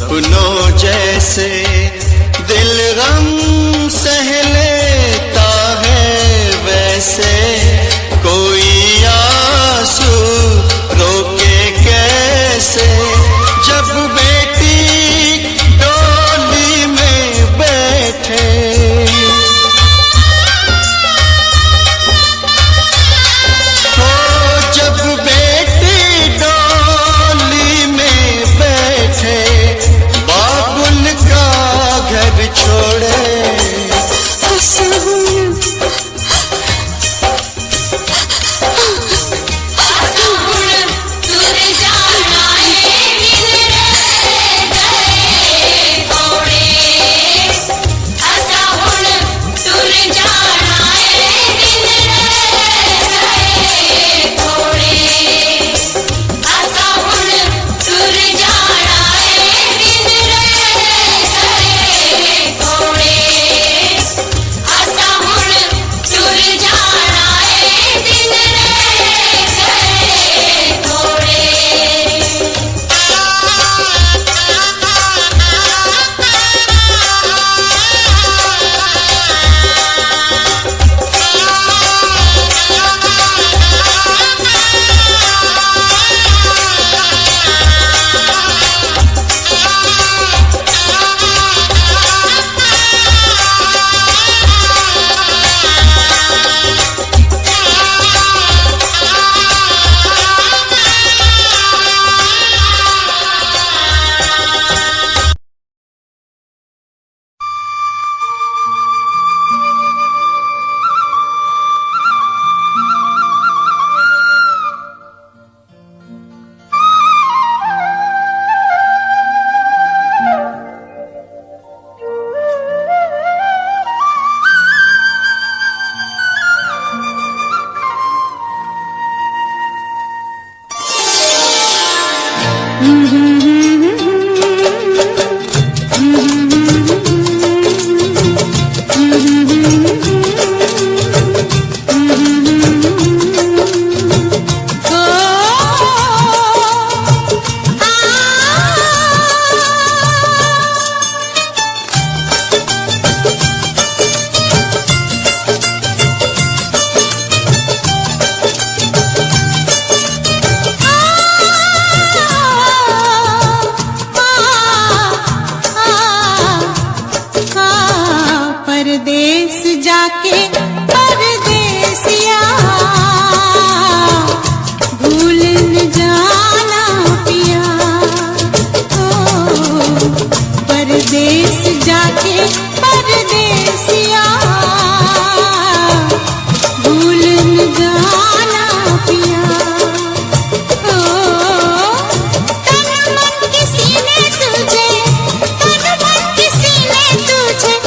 सपनों जैसे दिल गम सह लेता है, वैसे कोई आंसू रोके कैसे। जब बेटी डोली में बैठे, हो जब बेटी डोली में बैठे, बाबुल का घर छोड़े। परदेस जाके परदेसिया भूल न जाना पिया। ओ परदेस जाके परदेसिया भूल न जाना पिया। ओ तन मन किसी ने तुझे, तन मन किसी ने तुझे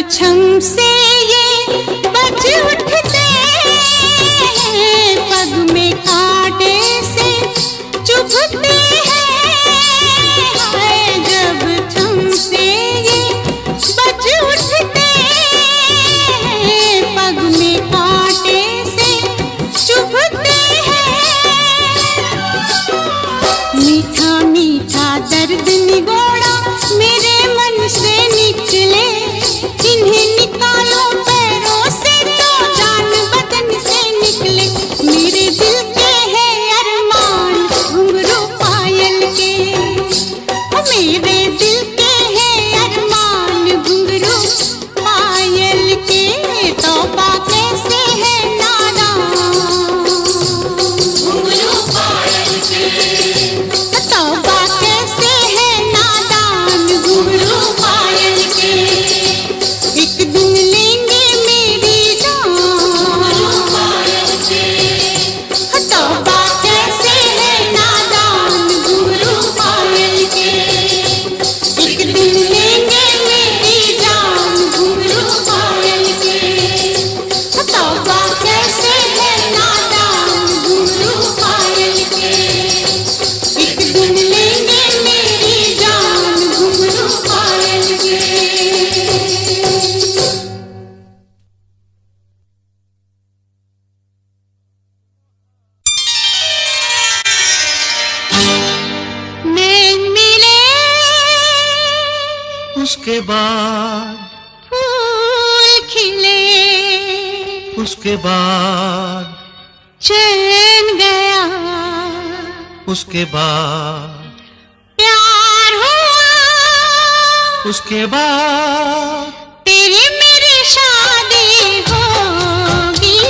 छम से ये बज उठते हैं, पग में कांटे से चुभते हैं। हाय जब छम से ये बज उठते हैं, पग में कांटे से चुभते हैं। मीठा मीठा दर्द निगोड़ा मेरे मन से निकले, इन्हें निकालो पैरों से तो जान बदन से निकले। मेरे दिल के है अरमान घुंघरू पायल के, मेरे दिल के है अरमान घुंघरू पायल के। तौबा कैसे है नादान घुंघरू पायल के, तौबा कैसे है नादान घुंघरू पायल के। एक दिन लेंगे मेरी जान घुंघरू पायल के, तौबा कैसे है नादान घुंघरू पायल के। एक दिन लेंगे मेरी जान घुंघरू पायल के, तौबा कैसे है नादान घुंघरू पायल के। एक दिन लेंगे मेरी जान घुंघरू पायल के। नैन मिले उसके बाद, फूल खिले, उसके बाद, चैन गया, उसके बाद, प्यार हुआ, उसके बाद, तेरी मेरी शादी होगी,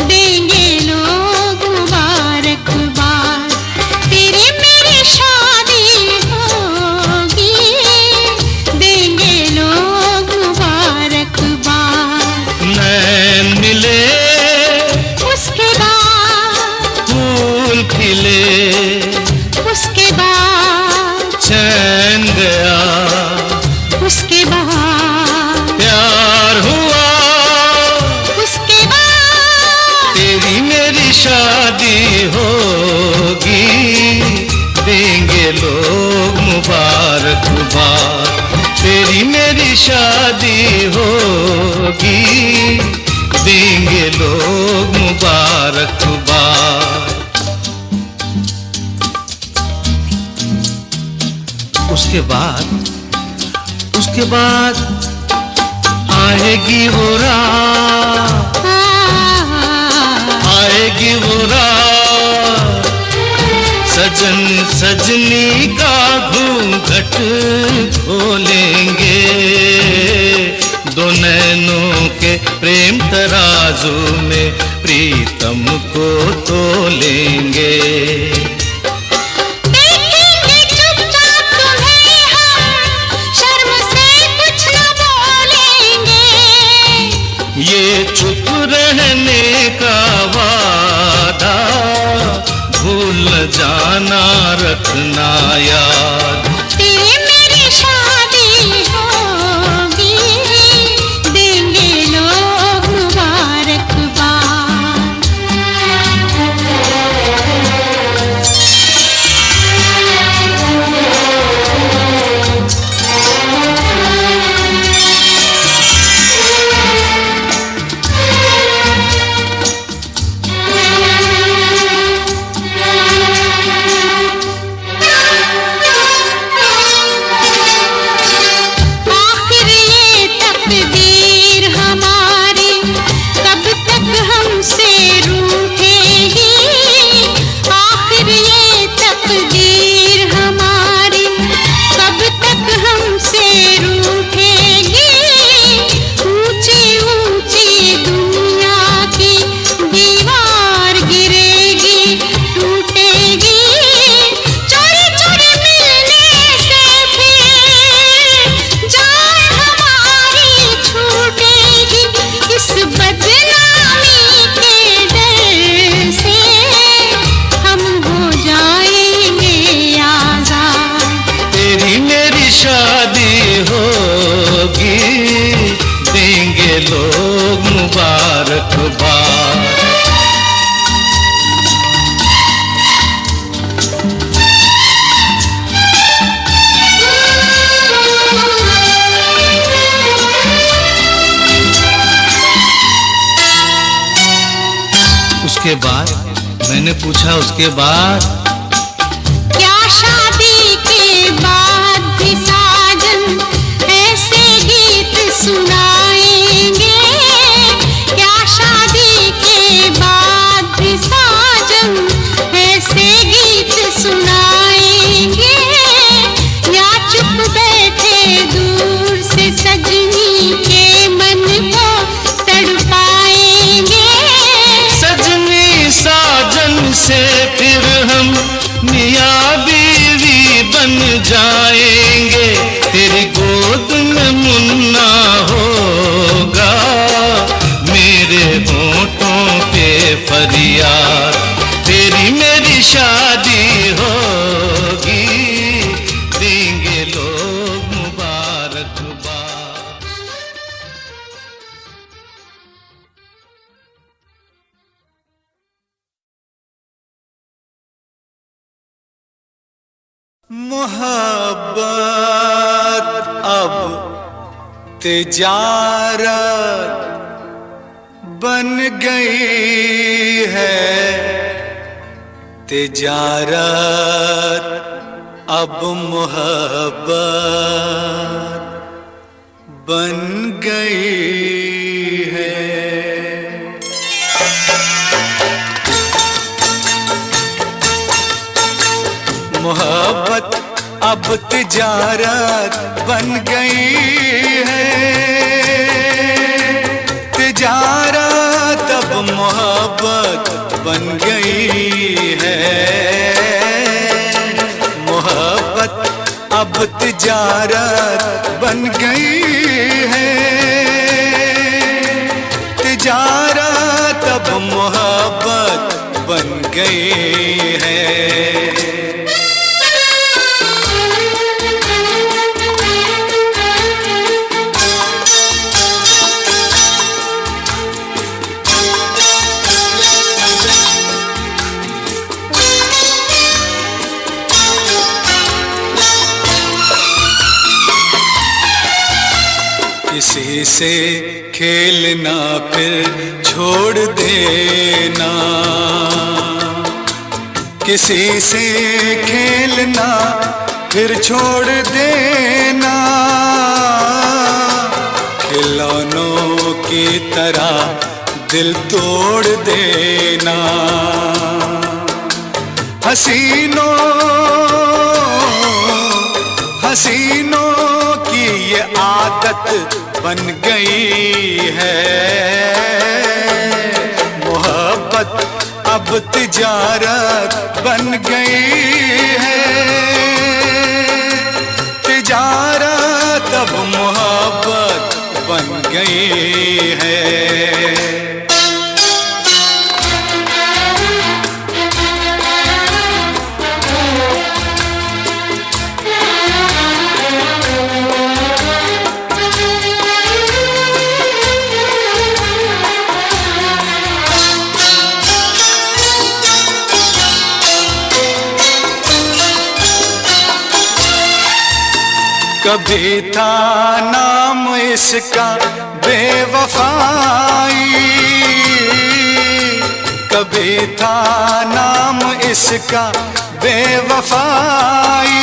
देंगे लोग मुबारकबाद। तेरी मेरी शादी होगी, देंगे लोग मुबारकबाद। नैन मिले उसके बाद, फूल खिले, उसके बाद, चैन गया, उसके बाद, प्यार हुआ, उसके बाद, तेरी मेरी शादी होगी, देंगे लोग मुबारकबाद। तेरी मेरी शादी होगी, देंगे लोग मुबारकबाद। उसके बाद, उसके बाद आएगी वो रात, आएगी वो रात, सजन सजनी का घूंघट खोलेंगे, दो नैनों के प्रेम तराजू में प्रीतम को तोलेंगे। देखेंगे चुपचाप तुम्हें हम, शर्म से कुछ न बोलेंगे। ये चुप रहने का वादा भूल न जाना, रखना याद। तेरी मेरी शादी होगी, देंगे लोग मुबारकबाद। मैंने पूछा उसके बाद। क्या शादी के बाद भी साजन ऐसे गीत सुनाएंगे? क्या शादी के बाद भी साजन ऐसे गीत सुनाएंगे? या चुप बैठे दूर से सजनी के मन को तड़पाएंगे? सजनी साजन से फिर हम मियाँ बीवी बन जाएंगे। तेरी गोद में मुन्ना होगा, मेरे होठों पे फरियाद। तेरी मेरी शादी होगी, देंगे लोग मुबारकबाद। मोहब्बत अब तिजारत बन गई है, तिजारत अब मोहब्बत बन गई है। मोहब्बत अब तिजारत बन गई है, तिजारत अब मोहब्बत बन गई है। मोहब्बत अब तिजारत बन गई है, तिजारत अब मोहब्बत बन गई है। किसी से खेलना फिर छोड़ देना, किसी से खेलना फिर छोड़ देना, खिलौनों की तरह दिल तोड़ देना। हसीनों हसीनों की ये आदत बन गई है, मोहब्बत अब तिजारत बन गई है, तिजारत अब मोहब्बत बन गई है। कभी था नाम इसका बेवफाई, कभी था नाम इसका बेवफाई,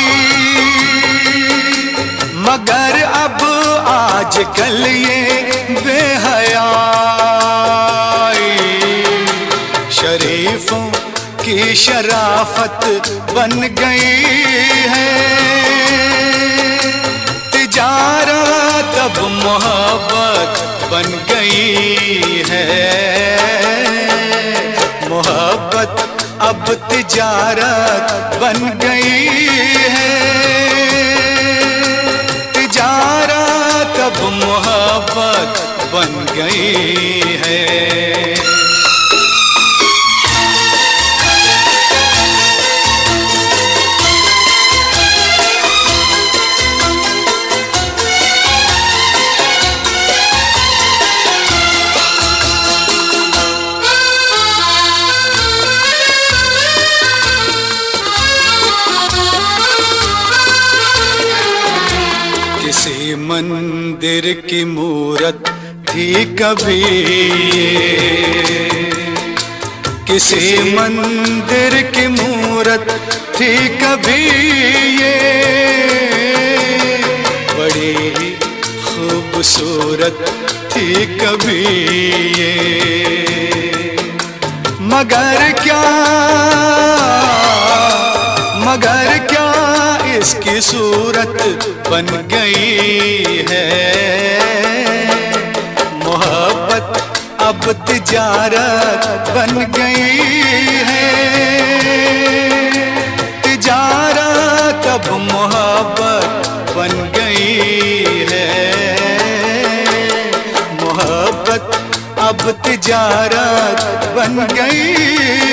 मगर अब आजकल ये बेहयाई शरीफों की शराफत बन गई है, तिजारत अब मोहब्बत बन गई है, मोहब्बत अब तिजारत बन गई है, तिजारत अब मोहब्बत बन गई है। किसी मंदिर की मूरत थी कभी, किसी मंदिर की मूरत थी कभी ये, बड़ी ही खूबसूरत थी कभी ये। मगर क्या इसकी सूरत बन गई है। मोहब्बत अब तिजारत बन गई है। तिजारत अब मोहब्बत बन गई है। मोहब्बत अब तिजारत बन गई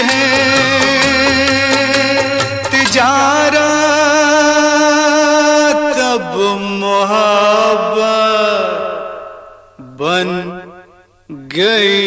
है। तिजारत अब मोहब्बत बन गई।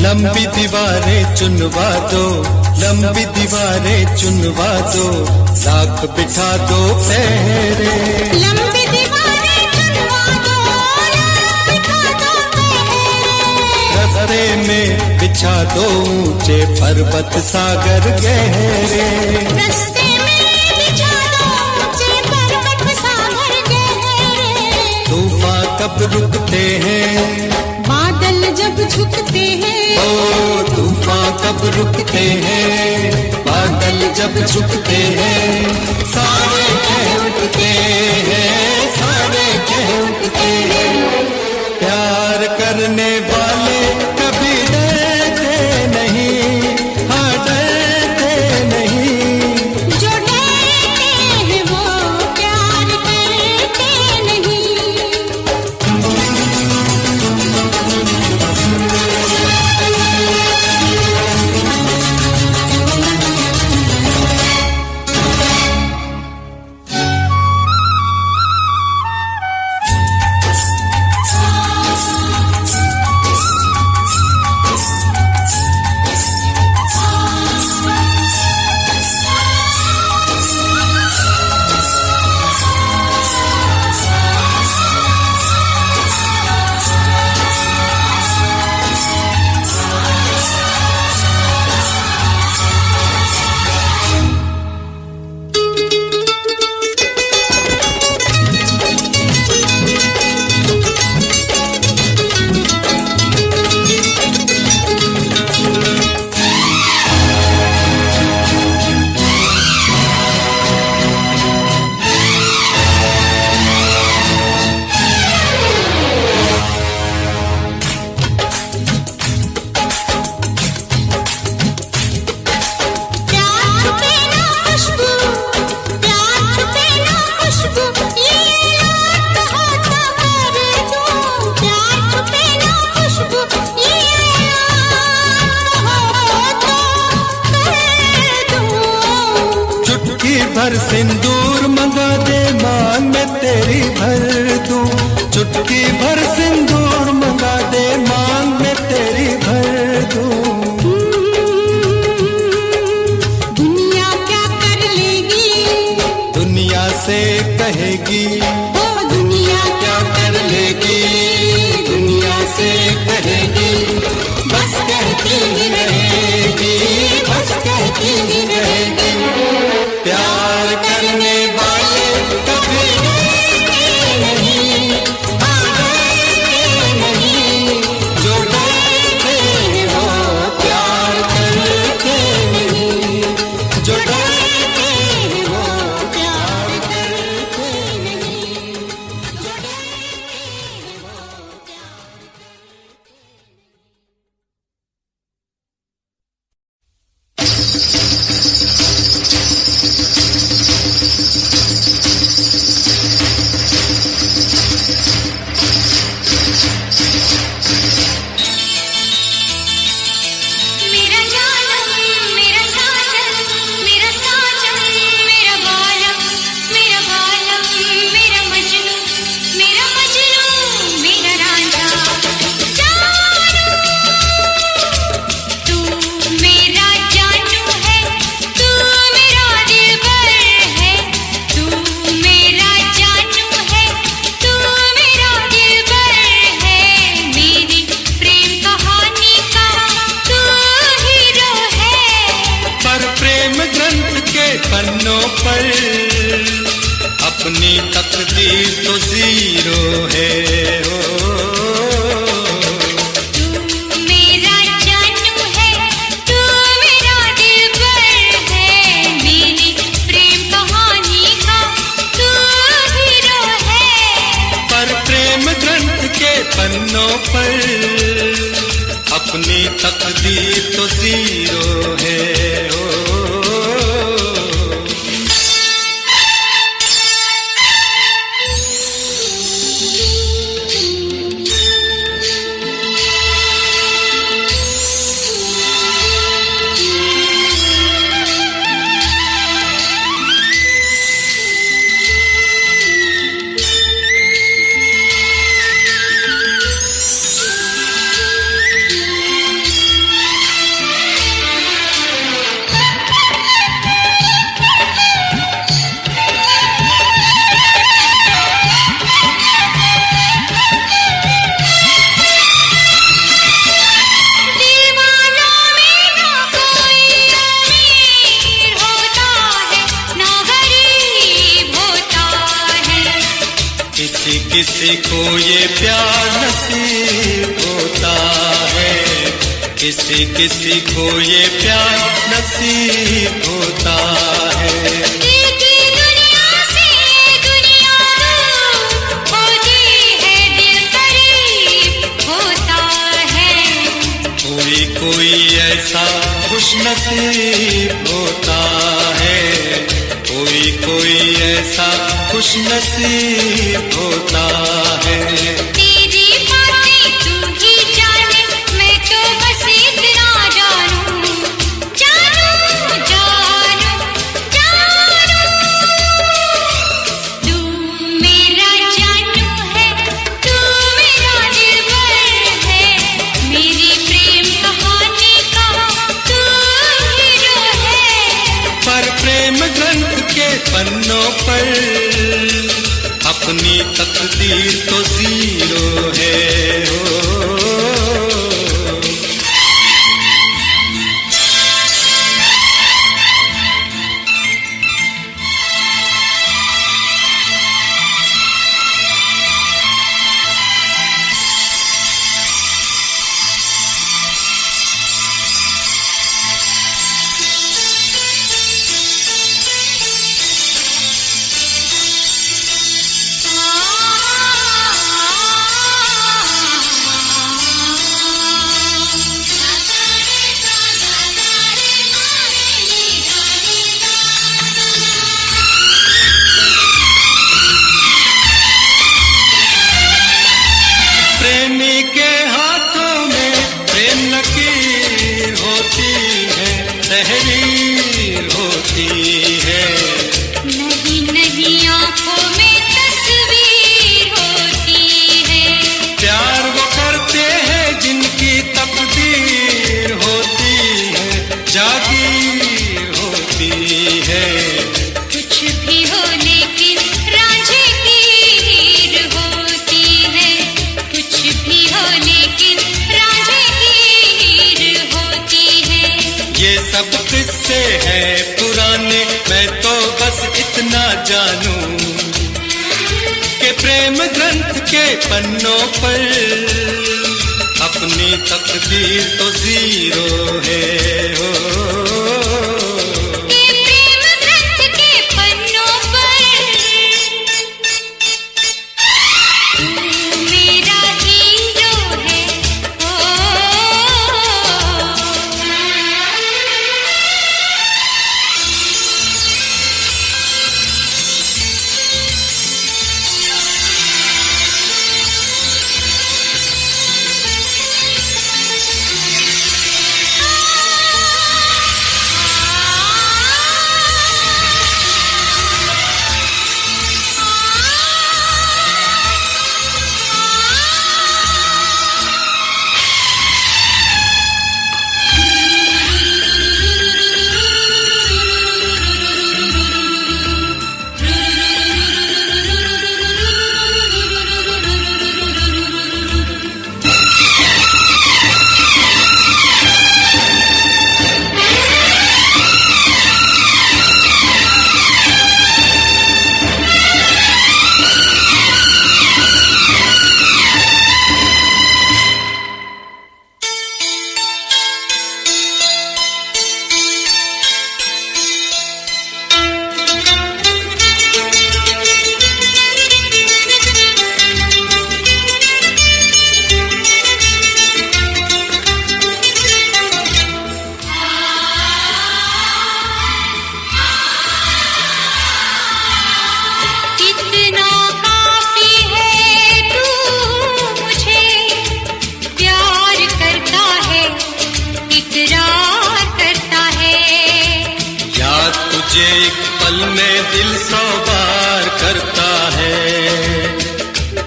लंबी दीवारें चुनवा दो, लंबी दीवारें चुनवा दो, लाख बिठा दो पहरे। लंबी दीवारें चुनवा दो, लाख बिठा दो पहरे। रस्ते में बिछा दो ऊंचे पर्वत सागर गहरे। रस्ते में बिछा दो ऊंचे पर्वत सागर गहरे। तूफान कब रुकते हैं, बादल जब झुकते हैं। ओ तूफान कब रुकते हैं, बादल जब झुकते हैं। सारे कह उठते हैं, सारे कह उठते हैं। प्यार करने वाले कभी डरते नहीं, हाँ डरते नहीं। जो डरते हैं वो प्यार करते नहीं। सिंदूर मंगा दे मांग में तेरी भर दूं, चुटकी भर सिंदूर मंगा दे मांग में तेरी भर दूं। दुनिया क्या कर लेगी, दुनिया से कहेगी, ओ दुनिया क्या कर लेगी, दुनिया से कहेगी, बस कहती ही रहेगी, बस कहती ही रहेगी। प्यार करने वाले कभी नहीं, नहीं, जो डरते हो प्यार करते नहीं, जो डरते हो प्यार करते नहीं, जो डरते हो प्यार मेरा जानम मेरा साजन, मेरा साजन, मेरा बालम, मेरा बालम, मेरा मजनू, मेरा मजनू, मेरा रांझा। जानू तू मेरा जानू है, तू मेरा दिलबर है, तू मेरा जानू है, तू मेरा दिलबर है। मेरी प्रेम कहानी का तू हीरो है। पर प्रेम ग्रंथ के पन्नों पर अपनी तकदीर तो जीरो है। ओ, तू मेरा जानू है, तू मेरा दिलबर है। मेरी प्रेम कहानी का तू हीरो है। पर प्रेम ग्रंथ के पन्नों पर अपनी तकदीर तो जीरो है। ओ, दीवानों में ना कोई अमीर होता है, ना गरीब होता है। किसी किसी को ये प्यार नसीब होता है, किसी किसी को ये प्यार नसीब होता है। देखी दुनिया से दुनिया दूर होती है, दिल करीब होता है। कोई कोई ऐसा खुश नसीब होता है, कोई कोई ऐसा खुश नसीब होता है। तेरी बातें तू ही जाने, मैं तो बस इतना जानूं, जानूं, जानूं, जानूं। तू मेरा जानू है, तू मेरा दिलबर है। मेरी प्रेम कहानी का तू हीरो है। पर प्रेम ग्रंथ के पन्नों पर अपनी तकदीर तो जीरो है। ओ, नहीं हैं पुराने, मैं तो बस इतना जानूं कि प्रेम ग्रंथ के पन्नों पर अपनी तकदीर तो जीरो है हो। तुझे एक पल में दिल सौ बार करता है।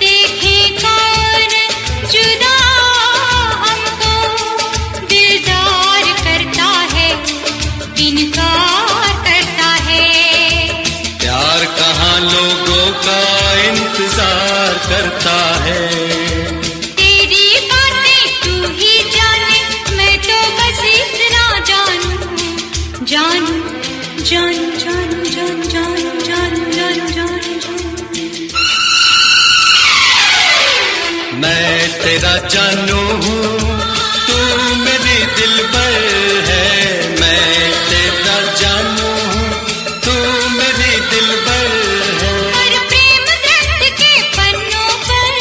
देखे कौन जुदा हमको दिलदार करता है, इनकार करता है। प्यार कहाँ लोगों का इंतजार करता है। तेरी बातें तू ही जाने, मैं तो बस इतना जानूं, जानूं जान जान जान जान जान जान जान जान। मैं तेरा जानू हूँ, तू मेरी दिलबर है। मैं तेरा जानू हूँ, तू मेरी दिलबर है। हर प्रेम ग्रंथ के पन्नों पर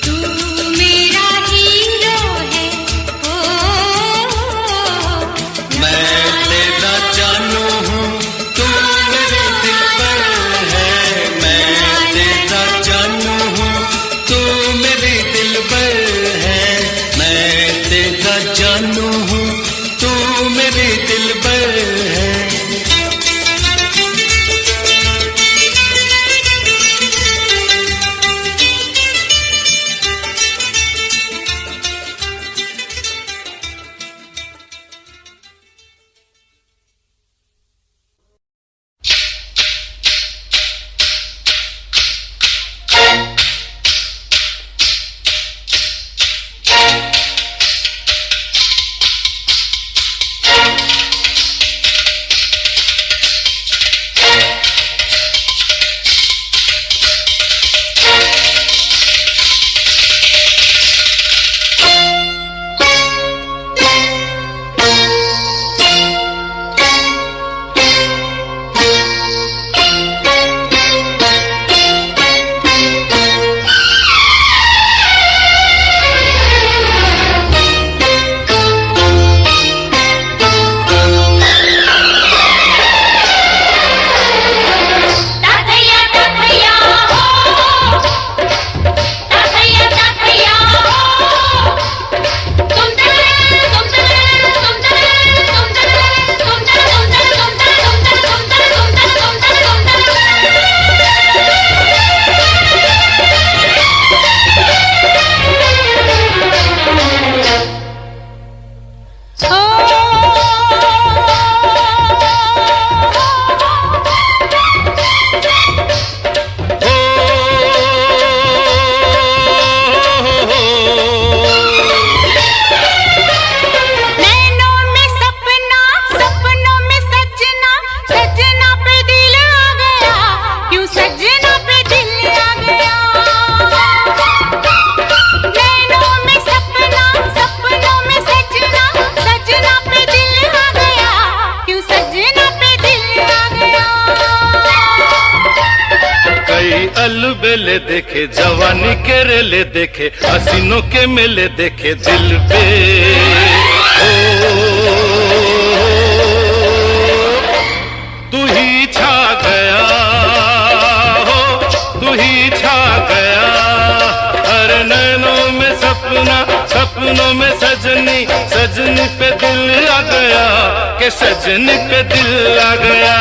तू मेरा हीरो है। ओ मैं तेरा जानू हूँ, तू मेरी दिलबर है। मैं तेरा जानू हूँ, तू मेरी दिलबर है। मैं तेरा जानू देखे, जवानी के रेले देखे, हसीनों के मेले देखे दिल पे। तू ही छा गया हो, तू ही छा गया। हर नैनों में सपना, सपनों में सजनी, सजनी पे दिल आ गया कि सजनी पे दिल आ गया।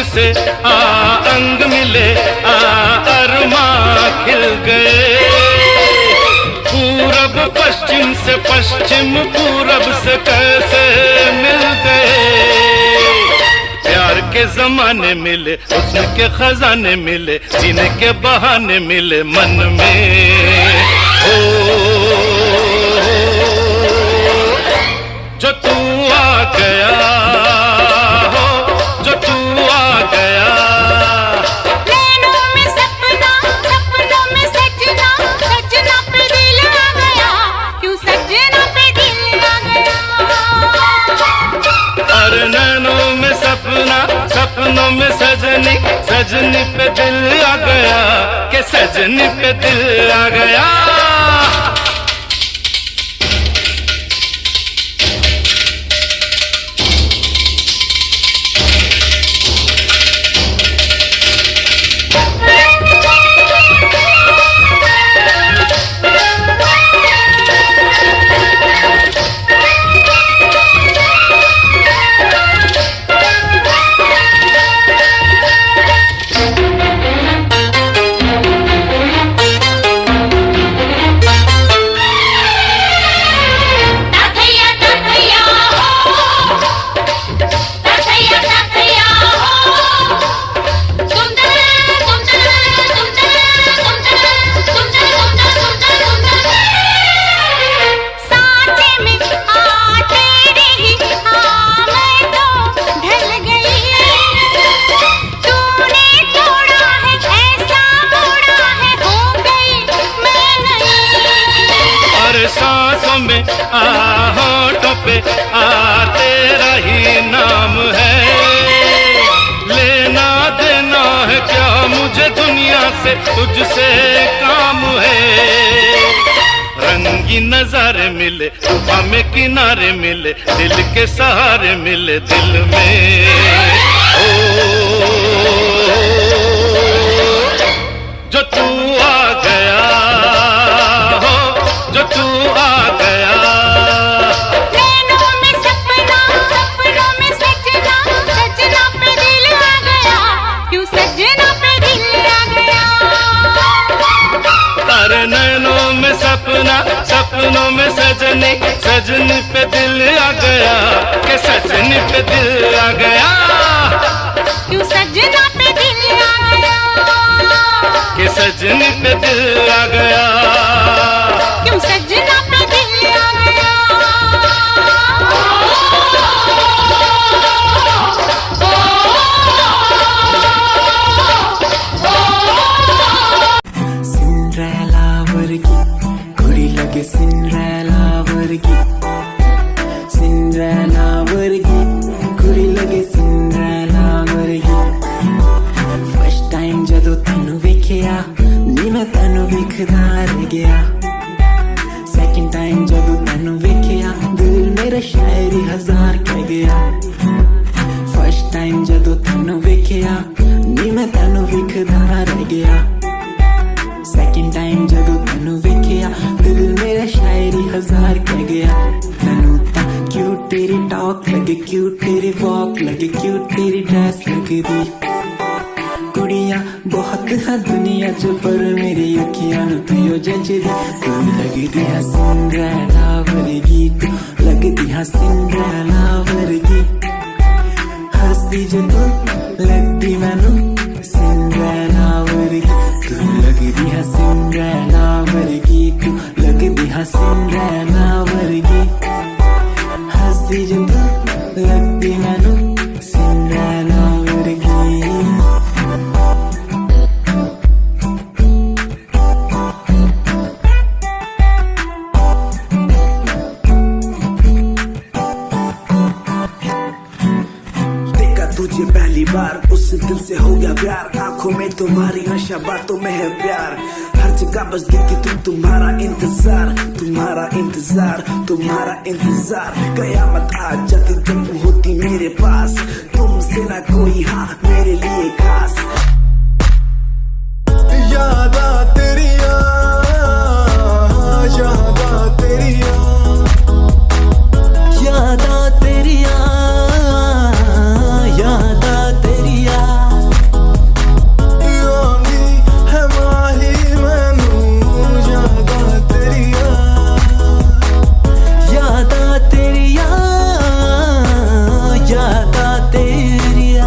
से अंग मिले अरमा खिल गए। पूरब पश्चिम से पश्चिम पूरब से कैसे मिल गए। प्यार के जमाने मिले, हुस्न के खजाने मिले, जीने के बहाने मिले मन में। हो जो तू आ गया, सपनों में सजनी, सजनी पे दिल आ गया कि सजनी पे दिल आ गया। सांसों में होठों पे तेरा ही नाम है। लेना देना है क्या मुझे दुनिया से, तुझसे काम है। रंगी नजारे मिले, तूफान में किनारे मिले, दिल के सहारे मिले दिल में। जो तू आ गया, जो तू आ गया। नैनों में सपना, सपनों में सजना, सजना पे दिल आ गया, क्यों सजना पे दिल आ गया। अरे नैनों में सपना, सपनों में सजनी, सजनी पे दिल आ गया कि सजनी पे दिल आ गया। क्यों सजना पे दिल आ गया कि सजनी पे दिल आ गया। क्यों सजना पे दिल आ गया। सिंड्रेला वर्गी कुड़ी लगे, सिंड्रेला वर्गी, सिंड्रेला वर्गी कुड़ी लगे, सिंड्रेला वर्गी। फर्स्ट टाइम जदों तैनू वेखिया नी मैं तैनू वेखदा रह गया। सेकंड टाइम जदों तैनू वेखिया दिल मेरा शायरी हजार कह गया। फर्स्ट टाइम जदों तैनू वेखिया नी मैं लगदी कुड़ियां बहुत है दुनिया च पर मेरी अखियां नूं तू जचदी तू लगदी है सिंड्रेला वर्गी तू लगदी है सिंड्रेला वर्गी हंसदी जो तू लगदी मैनू सिंड्रेला वर्गी तू लगदी है सिंड्रेला वर्गी तू लगदी है सिंड्रेला वर्गी हंसदी जो तू लगदी मैनू सिंड्रेला वर्गी तुझे पहली बार उस दिल से हो गया प्यार आंखों में तुम्हारी नशा बातों में है प्यार हर जगह बस दिखती तुम्हारा इंतजार तुम्हारा इंतजार तुम्हारा इंतजार कयामत आ जाती जब होती मेरे पास तुमसे ना कोई हाँ मेरे लिए खास यादा तेरिया यादा तेरिया यादा तेरिया यादा तेरिया आंदी है माही मैनू यादा तेरिया यादा तेरिया यादा तेरिया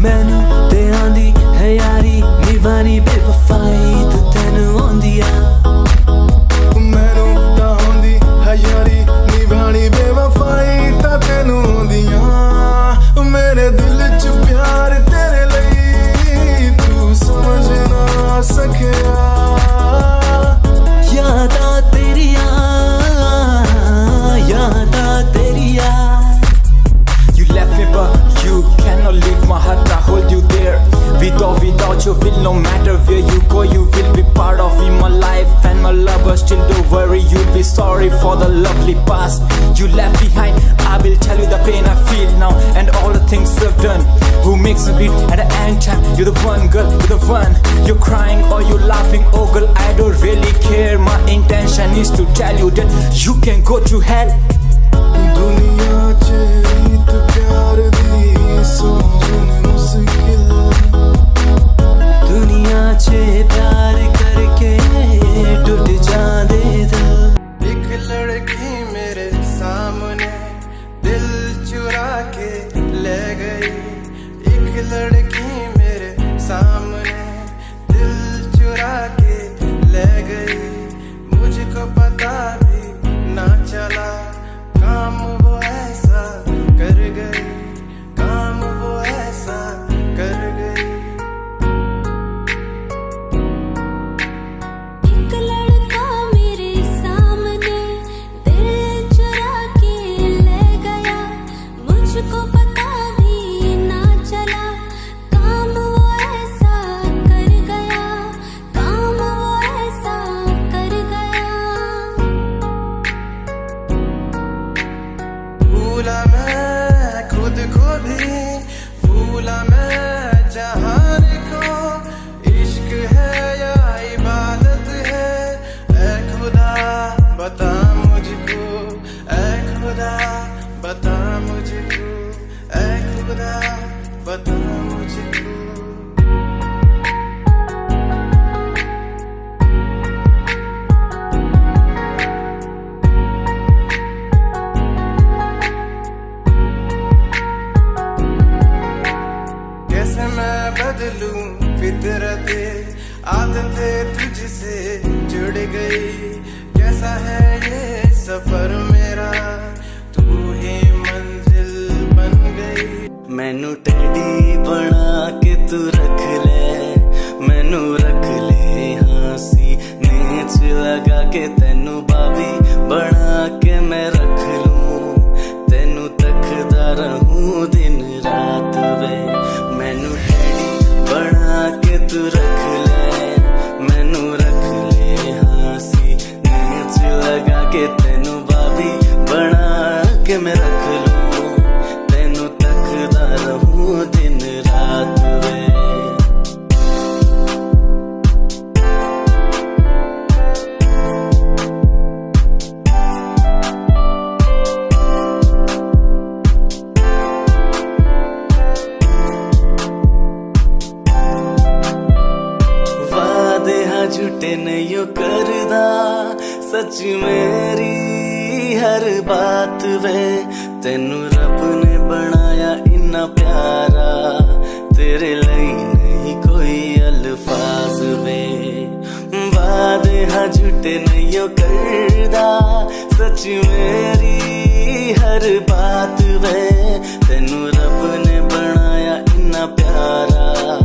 मैनू ते आंदी है यारी निभानी बेवफाई तू तेनू आंदी मैनू तां आंदी है यारी निभानी बेवफाई तां तैनू आंदियां मेरे दिल च प्यार तेरे लिए तू समझ ना सकिया यादा तेरिया यादा तेरिया You left me but you cannot leave my heart I hold you there without you will no matter where you go you will be part of me my life and my lover still don't worry you'll be sorry for the lovely past you left behind I will tell you the pain I feel now and all the things I've done who makes me beat at the end time you're the one girl you're the one you're crying or you're laughing oh girl I don't really care my intention is to tell you that you can go to hell दुनिया च रीत प्यार दी समझन मुश्किल दुनिया च प्यार करके टूट जांदे दिल एक लड़की मेरे सामने दिल चुरा के ले गई एक लड़की मेरे सामने दिल चुरा के ले गई मुझको पता भी ना चला काम वो ऐसा कर गई काम वो ऐसा कर गई एक लड़का मेरे सामने दिल चुरा के ले गया मुझको पता भी ना चला काम वो ऐसा कर गया काम वो ऐसा कर गया भूला मैं खुद को भी भूला मैं जहान को इश्क है या इबादत है ऐ खुदा बता मुझको ऐ खुदा बता मुझको ऐ खुदा बता मुझको कैसे मैं बदलूं फितरते आदतें तुझसे जुड़ गई कैसा है ये सफर मेरा तू ही मंजिल बन गई मैनू टेडी बना के तू रख ले मैनू रख ले हाँसी नीच लगा के तेनू बाबी बना के मैं रख लूं तेनू तकदा रहूं दिन रात वे मैनू टेडी बना के तू रख ले मैनू रख ले हाँसी नीच लगा के तेनू बाबी बना के मैं रख लूं तेनू तकदा रहूं दिन रात वे झूठे नहीं करदा सच मेरी हर बात वे तेनू रब ने बनाया इन्ना प्यारा तेरे लिए नहीं कोई अल्फाज वे वादे हाँ झूठे नहीं करदा सच मेरी हर बात वे तेनू रब ने बनाया इन्ना प्यारा